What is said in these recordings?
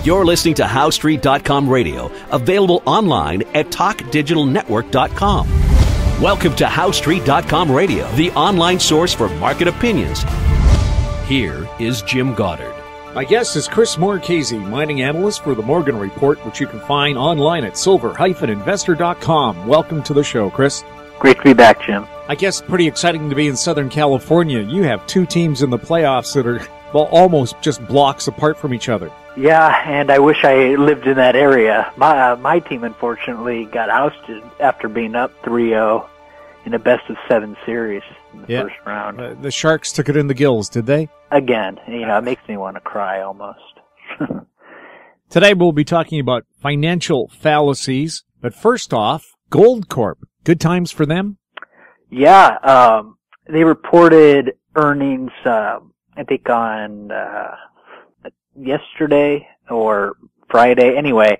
You're listening to HowStreet.com radio, available online at TalkDigitalNetwork.com. Welcome to HowStreet.com radio, the online source for market opinions. Here is Jim Goddard. My guest is Chris Marchese, mining analyst for the Morgan Report, which you can find online at silver-investor.com. Welcome to the show, Chris. Great to be back, Jim. I guess pretty exciting to be in Southern California. You have two teams in the playoffs that are, well, almost just blocks apart from each other. Yeah, and I wish I lived in that area. My team, unfortunately, got ousted after being up 3-0 in a best-of-7 series in the first round. The Sharks took it in the gills, did they? Again, it makes me want to cry almost. Today we'll be talking about financial fallacies, but first off, Goldcorp. Good times for them? Yeah, they reported earnings, I think on yesterday or Friday. Anyway,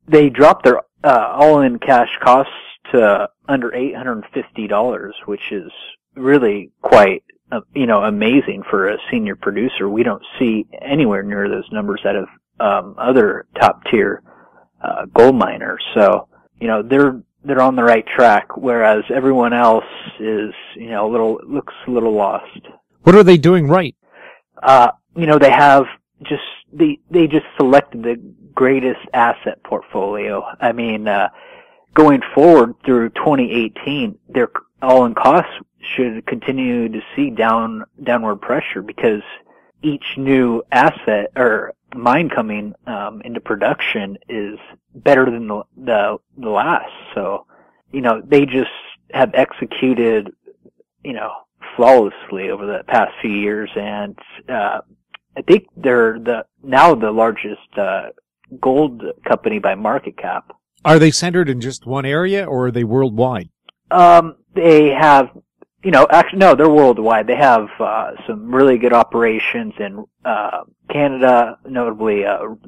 they dropped their all-in cash costs to under $850, which is really quite, amazing for a senior producer. We don't see anywhere near those numbers out of other top-tier gold miners. So, they're on the right track, whereas everyone else is, looks a little lost. What are they doing right? They have they just selected the greatest asset portfolio. I mean, going forward through 2018, their all-in costs should continue to see downward pressure because each new asset or mine coming into production is better than the last. So, they just have executed, flawlessly over the past few years, and I think they're now the largest gold company by market cap. Are they centered in just one area, or are they worldwide? They have, actually, no, they're worldwide. They have some really good operations in Canada, notably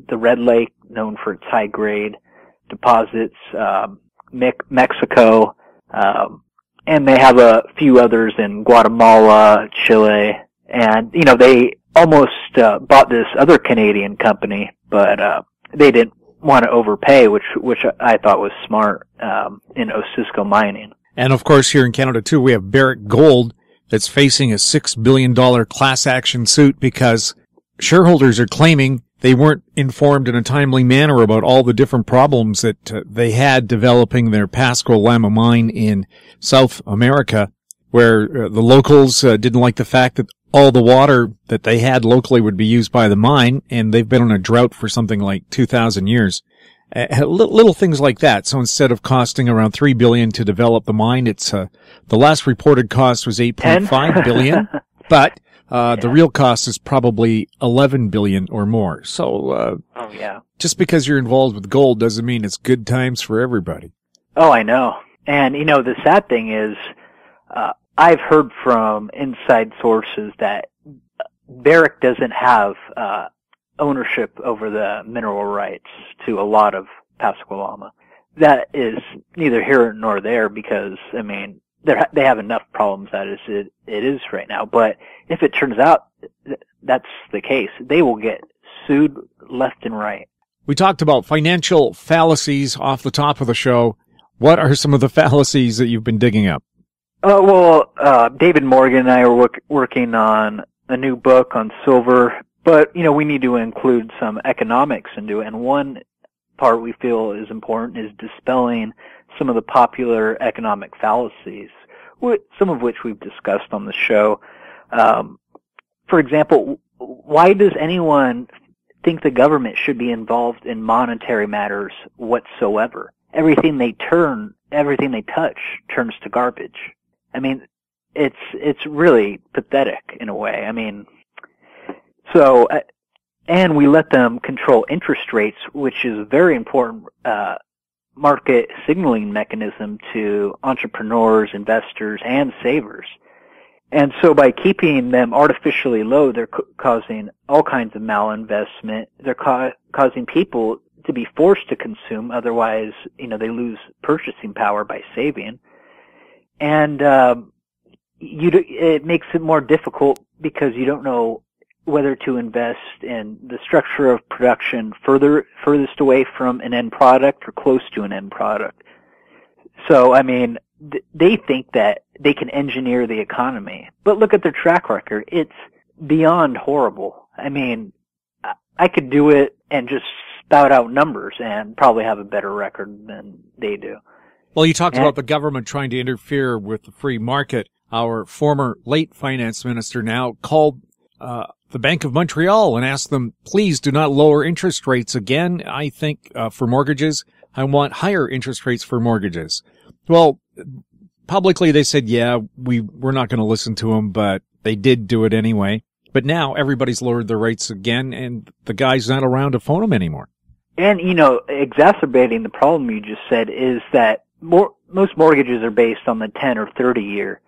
the Red Lake, known for its high-grade deposits, Mexico, and they have a few others in Guatemala, Chile, and, they almost bought this other Canadian company, but they didn't want to overpay, which I thought was smart in Osisko Mining. And of course, here in Canada too, we have Barrick Gold that's facing a $6 billion class action suit because shareholders are claiming they weren't informed in a timely manner about all the different problems that they had developing their Pascua Lama mine in South America, where the locals didn't like the fact that all the water that they had locally would be used by the mine, and they've been on a drought for something like 2,000 years. Little things like that. So instead of costing around $3 billion to develop the mine, it's the last reported cost was $8.5 billion, but the real cost is probably $11 billion or more. So just because you're involved with gold doesn't mean it's good times for everybody. Oh, I know. And the sad thing is, I've heard from inside sources that Barrick doesn't have ownership over the mineral rights to a lot of Pascua Lama. That is neither here nor there because, they have enough problems as it is right now. But if it turns out that's the case, they will get sued left and right. We talked about financial fallacies off the top of the show. What are some of the fallacies that you've been digging up? David Morgan and I are working on a new book on silver, but, we need to include some economics into it. And one part we feel is important is dispelling some of the popular economic fallacies, some of which we've discussed on the show. For example, why does anyone think the government should be involved in monetary matters whatsoever? Everything they touch turns to garbage. It's really pathetic in a way. And we let them control interest rates, which is a very important market signaling mechanism to entrepreneurs, investors, and savers. And so by keeping them artificially low, they're causing all kinds of malinvestment. They're causing people to be forced to consume, otherwise, they lose purchasing power by saving. And it makes it more difficult because you don't know whether to invest in the structure of production furthest away from an end product or close to an end product. So, I mean, they think that they can engineer the economy. But look at their track record. It's beyond horrible. I mean, I could do it and just spout out numbers and probably have a better record than they do. Well, you talked about the government trying to interfere with the free market. Our former late finance minister now called the Bank of Montreal and asked them, please do not lower interest rates again. I think for mortgages, I want higher interest rates for mortgages. Well, publicly they said, yeah, we're not going to listen to them, but they did do it anyway. But now everybody's lowered their rates again, and the guy's not around to phone them anymore. And, exacerbating the problem you just said is that most mortgages are based on the 10 or 30-year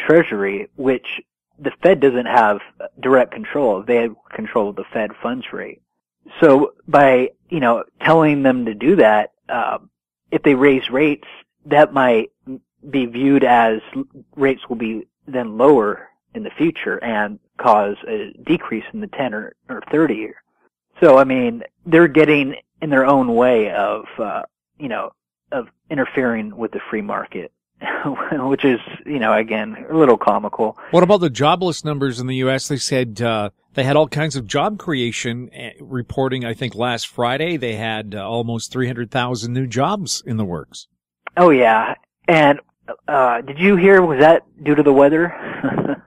treasury, which the Fed doesn't have direct control of. They have control of the Fed funds rate. So by, telling them to do that, if they raise rates, that might be viewed as rates will be then lower in the future and cause a decrease in the 10 or 30 year. So, I mean, they're getting in their own way of interfering with the free market, which is, again, a little comical. What about the jobless numbers in the U.S.? They said they had all kinds of job creation reporting. I think last Friday they had almost 300,000 new jobs in the works. Oh, yeah. And did you hear, was that due to the weather?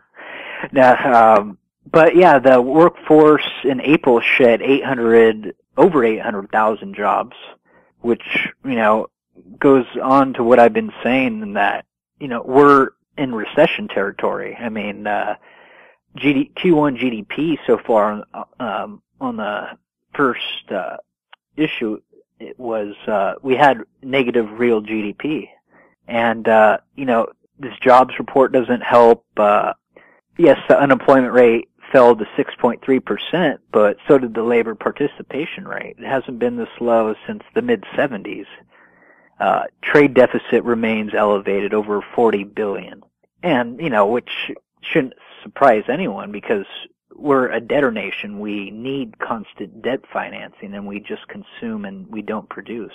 No, but yeah, the workforce in April shed over 800,000 jobs, which, goes on to what I've been saying in that, we're in recession territory. I mean, Q1 GDP so far on the first issue, it was we had negative real GDP. And, this jobs report doesn't help. Yes, the unemployment rate fell to 6.3%, but so did the labor participation rate. It hasn't been this low since the mid-'70s. Trade deficit remains elevated, over $40 billion. And, which shouldn't surprise anyone because we're a debtor nation. We need constant debt financing, and we just consume and we don't produce.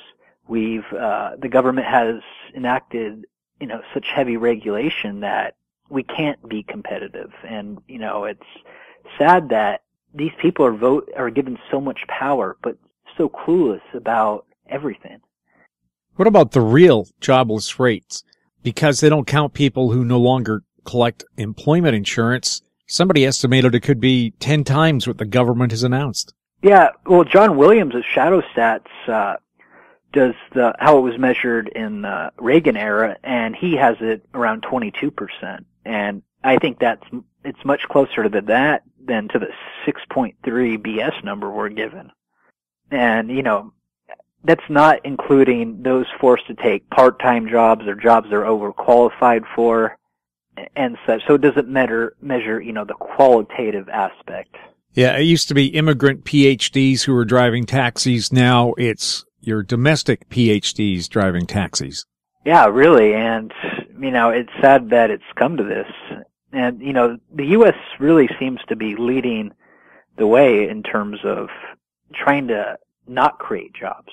The government has enacted, such heavy regulation that we can't be competitive. And, it's sad that these people are given so much power, but so clueless about everything. What about the real jobless rates? Because they don't count people who no longer collect employment insurance, somebody estimated it could be 10 times what the government has announced. Yeah, well, John Williams of Shadow Stats does how it was measured in the Reagan era, and he has it around 22%. And I think it's much closer to that than to the 6.3 BS number we're given. And, that's not including those forced to take part-time jobs or jobs they're overqualified for and such. So it doesn't measure, the qualitative aspect. Yeah, it used to be immigrant PhDs who were driving taxis. Now it's your domestic PhDs driving taxis. Yeah, really. And, it's sad that it's come to this. And, the U.S. really seems to be leading the way in terms of trying to not create jobs.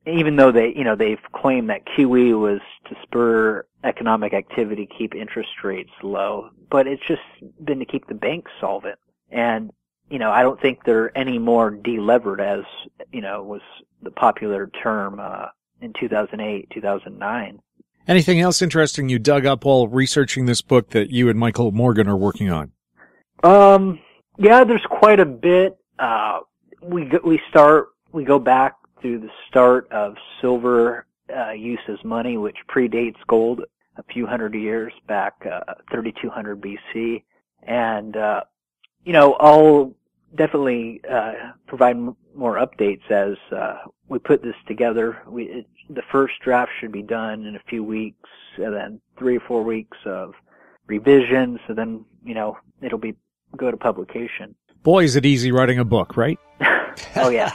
Even though they've claimed that QE was to spur economic activity, keep interest rates low, but it's just been to keep the banks solvent. And, I don't think they're any more delevered as, was the popular term, in 2008, 2009. Anything else interesting you dug up while researching this book that you and Michael Morgan are working on? Yeah, there's quite a bit. We go back through the start of silver use as money, which predates gold a few hundred years back, 3200 BC. And, I'll definitely provide more updates as we put this together. The first draft should be done in a few weeks, and then 3 or 4 weeks of revisions, and then, it'll go to publication. Boy, is it easy writing a book, right? Oh, yeah.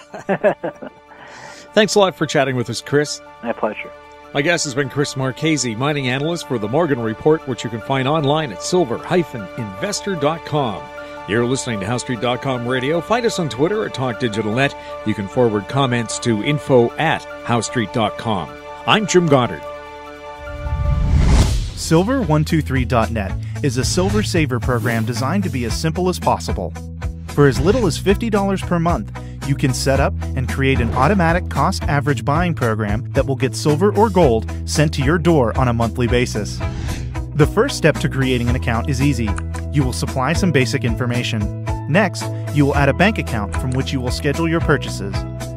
Thanks a lot for chatting with us, Chris. My pleasure. My guest has been Chris Marchese, mining analyst for the Morgan Report, which you can find online at silver-investor.com. You're listening to HowStreet.com radio. Find us on Twitter at TalkDigitalNet. You can forward comments to info@HowStreet.com. I'm Jim Goddard. Silver123.net is a silver saver program designed to be as simple as possible. For as little as $50 per month, you can set up and create an automatic cost average buying program that will get silver or gold sent to your door on a monthly basis. The first step to creating an account is easy. You will supply some basic information. Next, you will add a bank account from which you will schedule your purchases.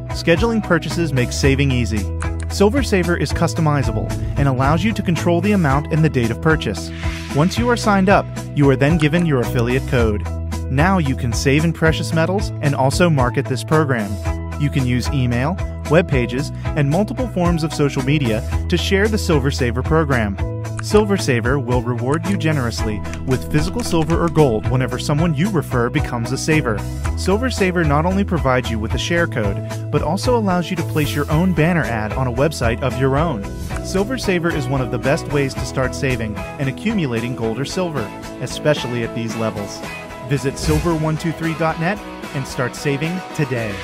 Scheduling purchases makes saving easy. Silver Saver is customizable and allows you to control the amount and the date of purchase. Once you are signed up, you are then given your affiliate code. Now you can save in precious metals and also market this program. You can use email, web pages, and multiple forms of social media to share the Silver Saver program. Silver Saver will reward you generously with physical silver or gold whenever someone you refer becomes a saver. Silver Saver not only provides you with a share code, but also allows you to place your own banner ad on a website of your own. Silver Saver is one of the best ways to start saving and accumulating gold or silver, especially at these levels. Visit silver123.net and start saving today.